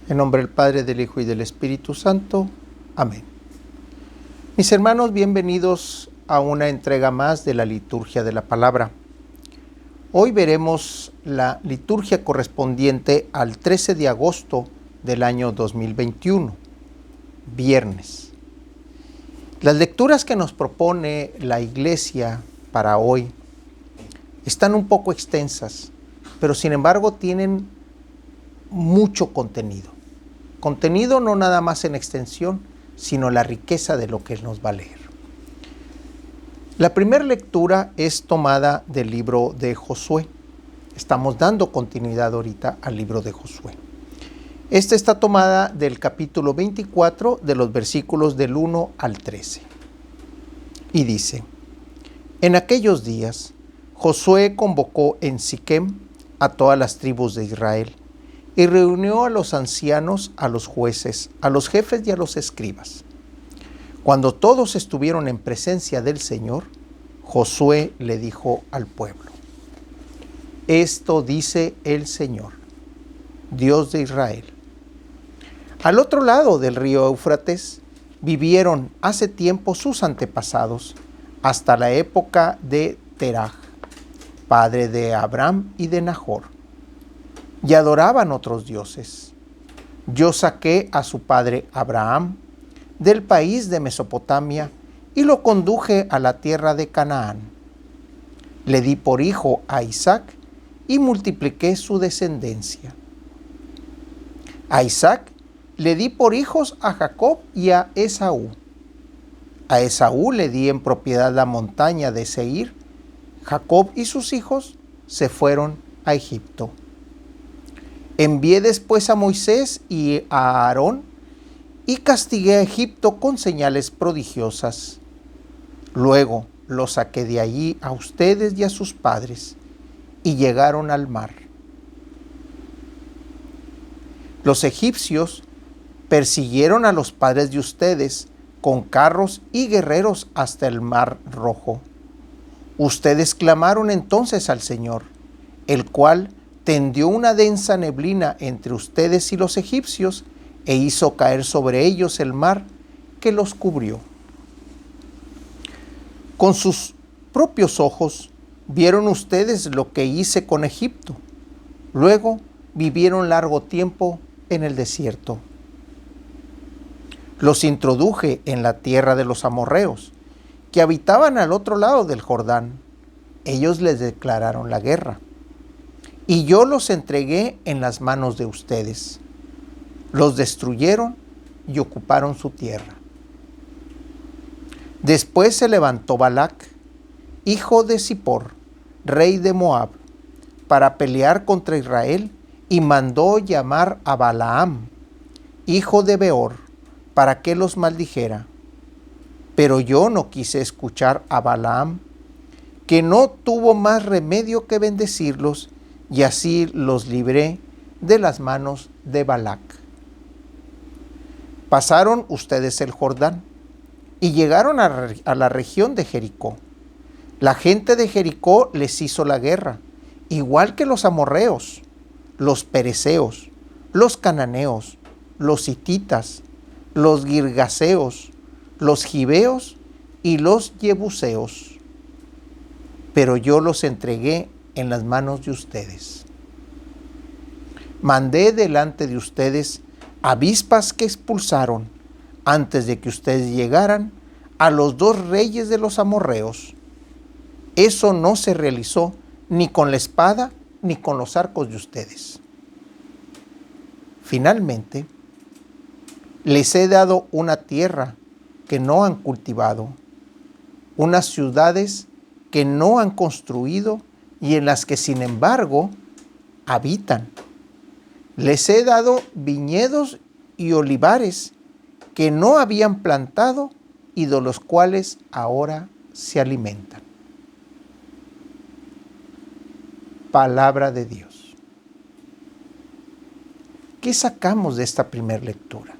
En nombre del Padre, del Hijo y del Espíritu Santo. Amén. Mis hermanos, bienvenidos a una entrega más de la liturgia de la palabra. Hoy veremos la liturgia correspondiente al 13 de agosto del año 2021, viernes. Las lecturas que nos propone la Iglesia para hoy están un poco extensas, pero sin embargo tienen mucho contenido. Contenido no nada más en extensión, sino la riqueza de lo que nos va a leer. La primera lectura es tomada del libro de Josué. Estamos dando continuidad ahorita al libro de Josué. Esta está tomada del capítulo 24, de los versículos del 1 al 13. Y dice: En aquellos días, Josué convocó en Siquem a todas las tribus de Israel, y reunió a los ancianos, a los jueces, a los jefes y a los escribas. Cuando todos estuvieron en presencia del Señor, Josué le dijo al pueblo: Esto dice el Señor, Dios de Israel. Al otro lado del río Éufrates vivieron hace tiempo sus antepasados, hasta la época de Teraj, padre de Abraham y de Nahor, y adoraban otros dioses. Yo saqué a su padre Abraham del país de Mesopotamia y lo conduje a la tierra de Canaán. Le di por hijo a Isaac y multipliqué su descendencia. A Isaac le di por hijos a Jacob y a Esaú. A Esaú le di en propiedad la montaña de Seir. Jacob y sus hijos se fueron a Egipto. Envié después a Moisés y a Aarón y castigué a Egipto con señales prodigiosas. Luego los saqué de allí a ustedes y a sus padres, y llegaron al mar. Los egipcios persiguieron a los padres de ustedes con carros y guerreros hasta el mar Rojo. Ustedes clamaron entonces al Señor, el cual tendió una densa neblina entre ustedes y los egipcios e hizo caer sobre ellos el mar que los cubrió. Con sus propios ojos vieron ustedes lo que hice con Egipto. Luego vivieron largo tiempo en el desierto. Los introduje en la tierra de los amorreos, que habitaban al otro lado del Jordán. Ellos les declararon la guerra, y yo los entregué en las manos de ustedes. Los destruyeron y ocuparon su tierra. Después se levantó Balac, hijo de Zippor, rey de Moab, para pelear contra Israel, y mandó llamar a Balaam, hijo de Beor, para que los maldijera. Pero yo no quise escuchar a Balaam, que no tuvo más remedio que bendecirlos, y así los libré de las manos de Balac. Pasaron ustedes el Jordán y llegaron a la región de Jericó. La gente de Jericó les hizo la guerra, igual que los amorreos, los perezeos, los cananeos, los hititas, los girgaseos, los gibeos y los jebuseos. Pero yo los entregué en las manos de ustedes. Mandé delante de ustedes avispas que expulsaron, antes de que ustedes llegaran, a los 2 reyes de los amorreos. Eso no se realizó ni con la espada ni con los arcos de ustedes. Finalmente, les he dado una tierra que no han cultivado, unas ciudades que no han construido y en las que, sin embargo, habitan. Les he dado viñedos y olivares que no habían plantado y de los cuales ahora se alimentan. Palabra de Dios. ¿Qué sacamos de esta primera lectura?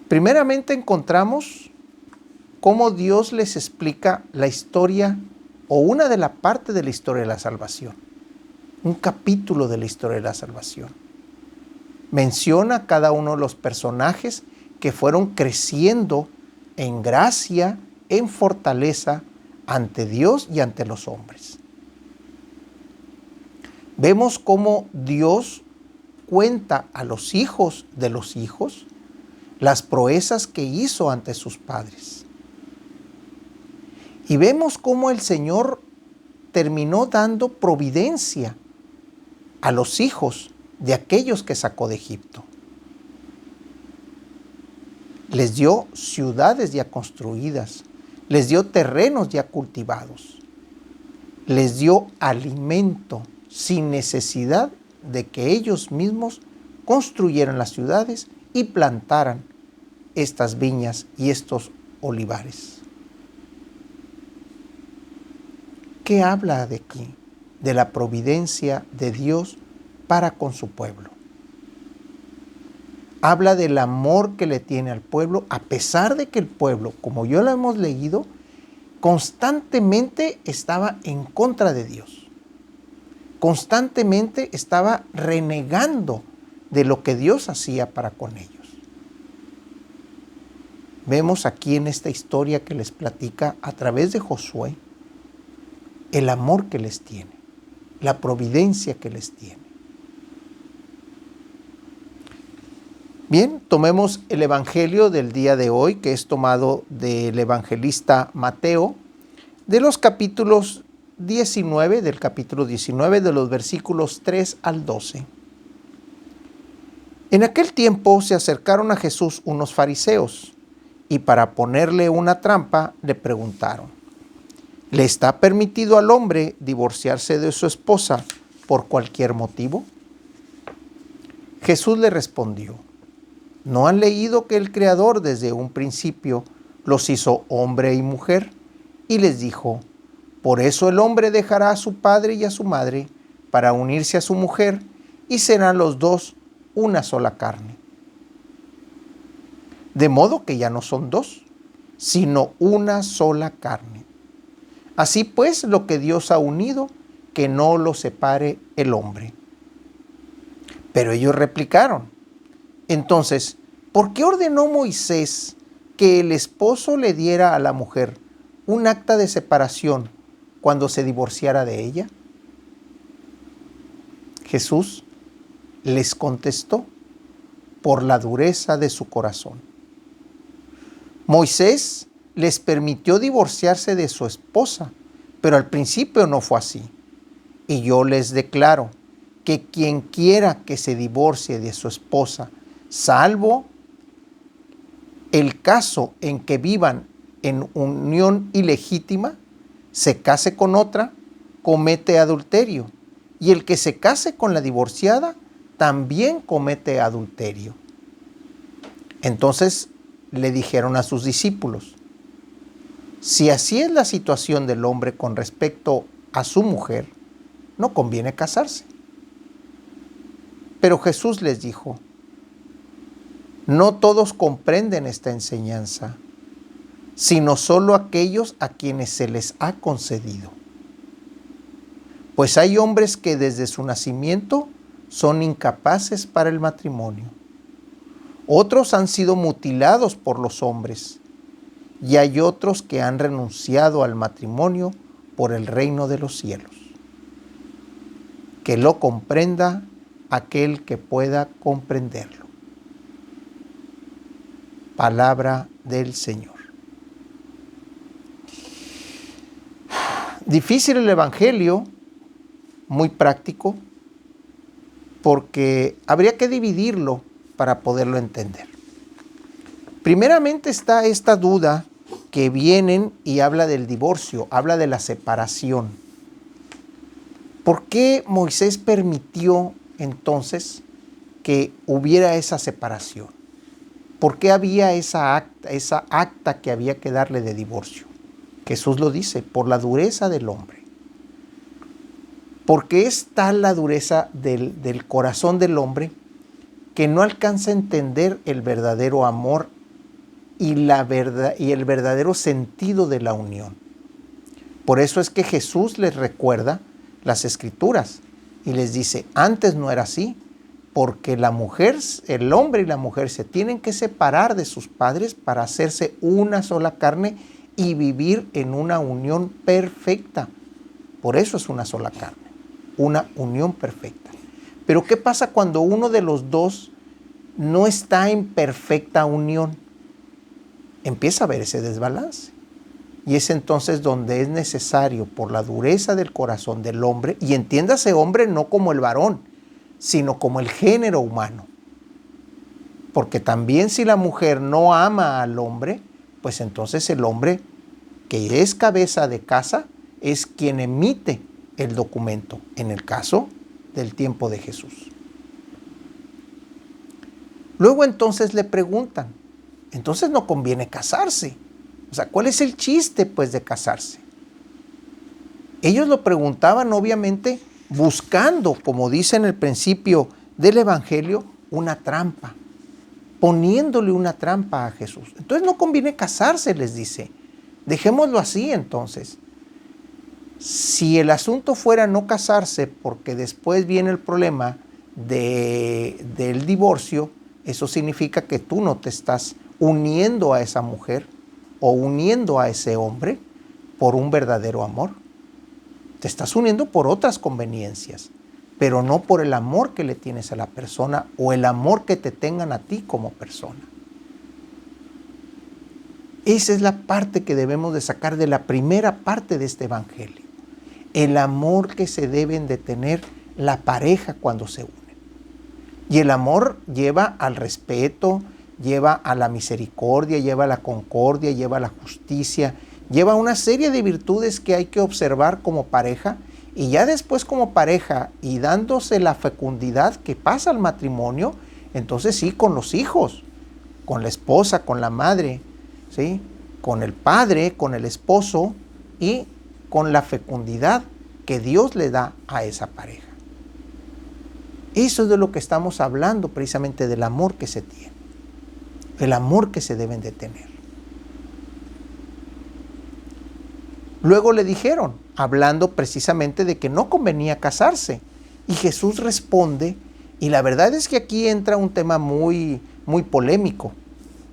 Primeramente encontramos cómo Dios les explica la historia o una de la parte de la historia de la salvación, un capítulo de la historia de la salvación. Menciona cada uno de los personajes que fueron creciendo en gracia, en fortaleza ante Dios y ante los hombres. Vemos cómo Dios cuenta a los hijos de los hijos las proezas que hizo ante sus padres. Y vemos cómo el Señor terminó dando providencia a los hijos de aquellos que sacó de Egipto. Les dio ciudades ya construidas, les dio terrenos ya cultivados, les dio alimento sin necesidad de que ellos mismos construyeran las ciudades y plantaran estas viñas y estos olivares. ¿Qué habla de aquí? De la providencia de Dios para con su pueblo. Habla del amor que le tiene al pueblo, a pesar de que el pueblo, como ya lo hemos leído, constantemente estaba en contra de Dios. Constantemente estaba renegando de lo que Dios hacía para con ellos. Vemos aquí en esta historia que les platica a través de Josué el amor que les tiene, la providencia que les tiene. Bien, tomemos el Evangelio del día de hoy, que es tomado del evangelista Mateo, de los capítulos 19, del capítulo 19, de los versículos 3 al 12. En aquel tiempo se acercaron a Jesús unos fariseos y para ponerle una trampa le preguntaron: ¿le está permitido al hombre divorciarse de su esposa por cualquier motivo? Jesús le respondió: ¿no han leído que el Creador desde un principio los hizo hombre y mujer? Y les dijo: por eso el hombre dejará a su padre y a su madre para unirse a su mujer, y serán los dos una sola carne. De modo que ya no son dos, sino una sola carne. Así pues, lo que Dios ha unido, que no lo separe el hombre. Pero ellos replicaron: entonces, ¿por qué ordenó Moisés que el esposo le diera a la mujer un acta de separación cuando se divorciara de ella? Jesús les contestó: por la dureza de su corazón. Moisés les permitió divorciarse de su esposa, pero al principio no fue así. Y yo les declaro que quien quiera que se divorcie de su esposa, salvo el caso en que vivan en unión ilegítima, se case con otra, comete adulterio. Y el que se case con la divorciada, también comete adulterio. Entonces le dijeron a sus discípulos: si así es la situación del hombre con respecto a su mujer, no conviene casarse. Pero Jesús les dijo: no todos comprenden esta enseñanza, sino solo aquellos a quienes se les ha concedido. Pues hay hombres que desde su nacimiento son incapaces para el matrimonio. Otros han sido mutilados por los hombres, y hay otros que han renunciado al matrimonio por el reino de los cielos. Que lo comprenda aquel que pueda comprenderlo. Palabra del Señor. Difícil el Evangelio, muy práctico, porque habría que dividirlo para poderlo entender. Primeramente está esta duda que vienen y habla del divorcio, habla de la separación. ¿Por qué Moisés permitió entonces que hubiera esa separación? ¿Por qué había esa acta que había que darle de divorcio? Jesús lo dice: por la dureza del hombre. Porque es tal la dureza del corazón del hombre que no alcanza a entender el verdadero amor y el verdadero sentido de la unión. Por eso es que Jesús les recuerda las Escrituras y les dice: antes no era así, porque la mujer, el hombre y la mujer se tienen que separar de sus padres para hacerse una sola carne y vivir en una unión perfecta. Por eso es una sola carne, una unión perfecta. Pero ¿qué pasa cuando uno de los dos no está en perfecta unión? Empieza a haber ese desbalance. Y es entonces donde es necesario, por la dureza del corazón del hombre, y entiéndase hombre no como el varón, sino como el género humano. Porque también si la mujer no ama al hombre, pues entonces el hombre, que es cabeza de casa, es quien emite el documento, en el caso del tiempo de Jesús. Luego entonces le preguntan, entonces no conviene casarse. O sea, ¿cuál es el chiste pues de casarse? Ellos lo preguntaban obviamente buscando, como dice en el principio del Evangelio, una trampa, poniéndole una trampa a Jesús. Entonces no conviene casarse, les dice. Dejémoslo así entonces. Si el asunto fuera no casarse, porque después viene el problema del divorcio, eso significa que tú no te estás uniendo a esa mujer o uniendo a ese hombre por un verdadero amor. Te estás uniendo por otras conveniencias, pero no por el amor que le tienes a la persona o el amor que te tengan a ti como persona. Esa es la parte que debemos de sacar de la primera parte de este evangelio. El amor que se deben de tener la pareja cuando se unen. Y el amor lleva al respeto, lleva a la misericordia, lleva a la concordia, lleva a la justicia, lleva una serie de virtudes que hay que observar como pareja, y ya después como pareja y dándose la fecundidad que pasa al matrimonio, entonces sí, con los hijos, con la esposa, con la madre, ¿sí? Con el padre, con el esposo y con la fecundidad que Dios le da a esa pareja. Eso es de lo que estamos hablando, precisamente del amor que se tiene, el amor que se deben de tener. Luego le dijeron, hablando precisamente de que no convenía casarse, y Jesús responde, y la verdad es que aquí entra un tema muy, muy polémico,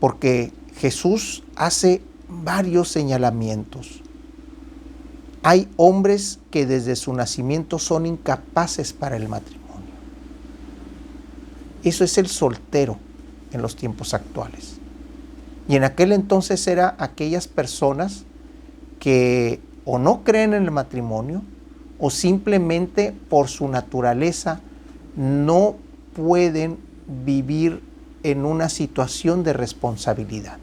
porque Jesús hace varios señalamientos. Hay hombres que desde su nacimiento son incapaces para el matrimonio. Eso es el soltero en los tiempos actuales. Y en aquel entonces era aquellas personas que o no creen en el matrimonio o simplemente por su naturaleza no pueden vivir en una situación de responsabilidad.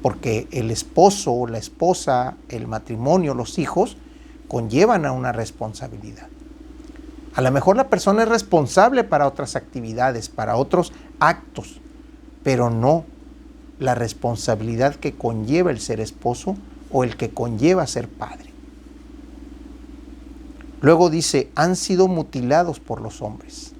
Porque el esposo o la esposa, el matrimonio, los hijos, conllevan a una responsabilidad. A lo mejor la persona es responsable para otras actividades, para otros actos, pero no la responsabilidad que conlleva el ser esposo o el que conlleva ser padre. Luego dice, han sido mutilados por los hombres.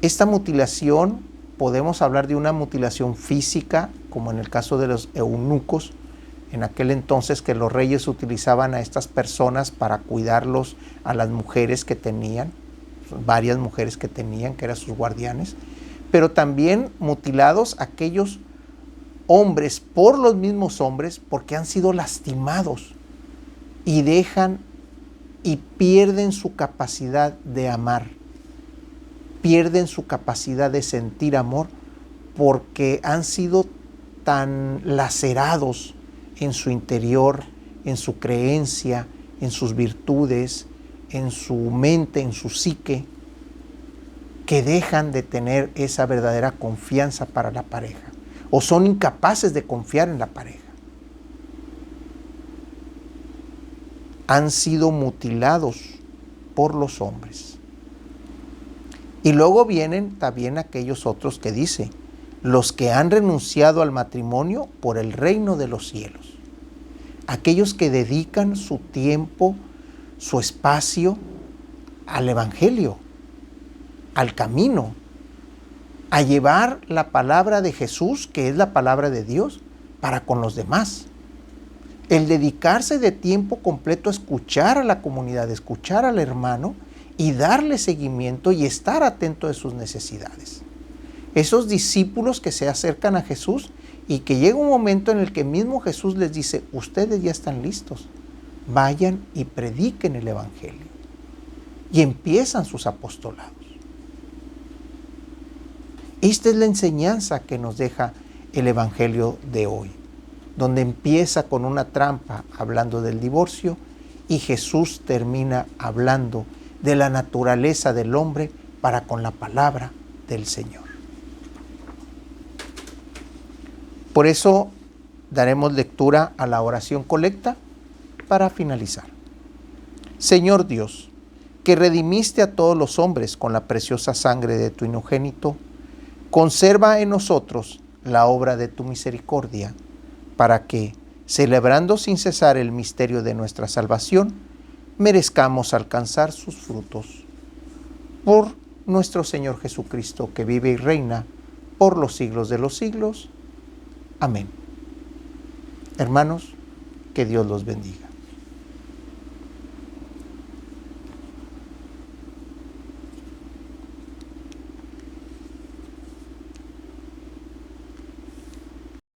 Esta mutilación, podemos hablar de una mutilación física, como en el caso de los eunucos, en aquel entonces que los reyes utilizaban a estas personas para cuidarlos a las mujeres que tenían, varias mujeres que tenían, que eran sus guardianes, pero también mutilados aquellos hombres por los mismos hombres porque han sido lastimados y dejan y pierden su capacidad de amar, pierden su capacidad de sentir amor porque han sido tan lacerados en su interior, en su creencia, en sus virtudes, en su mente, en su psique, que dejan de tener esa verdadera confianza para la pareja, o son incapaces de confiar en la pareja. Han sido mutilados por los hombres. Y luego vienen también aquellos otros que dice, los que han renunciado al matrimonio por el reino de los cielos. Aquellos que dedican su tiempo, su espacio al evangelio, al camino, a llevar la palabra de Jesús, que es la palabra de Dios, para con los demás. El dedicarse de tiempo completo a escuchar a la comunidad, escuchar al hermano y darle seguimiento y estar atento de sus necesidades. Esos discípulos que se acercan a Jesús y que llega un momento en el que mismo Jesús les dice, ustedes ya están listos, vayan y prediquen el Evangelio. Y empiezan sus apostolados. Esta es la enseñanza que nos deja el Evangelio de hoy, donde empieza con una trampa hablando del divorcio y Jesús termina hablando de la naturaleza del hombre para con la palabra del Señor. Por eso daremos lectura a la oración colecta para finalizar. Señor Dios, que redimiste a todos los hombres con la preciosa sangre de tu unigénito, conserva en nosotros la obra de tu misericordia, para que, celebrando sin cesar el misterio de nuestra salvación, merezcamos alcanzar sus frutos. Por nuestro Señor Jesucristo, que vive y reina por los siglos de los siglos. Amén. Hermanos, que Dios los bendiga.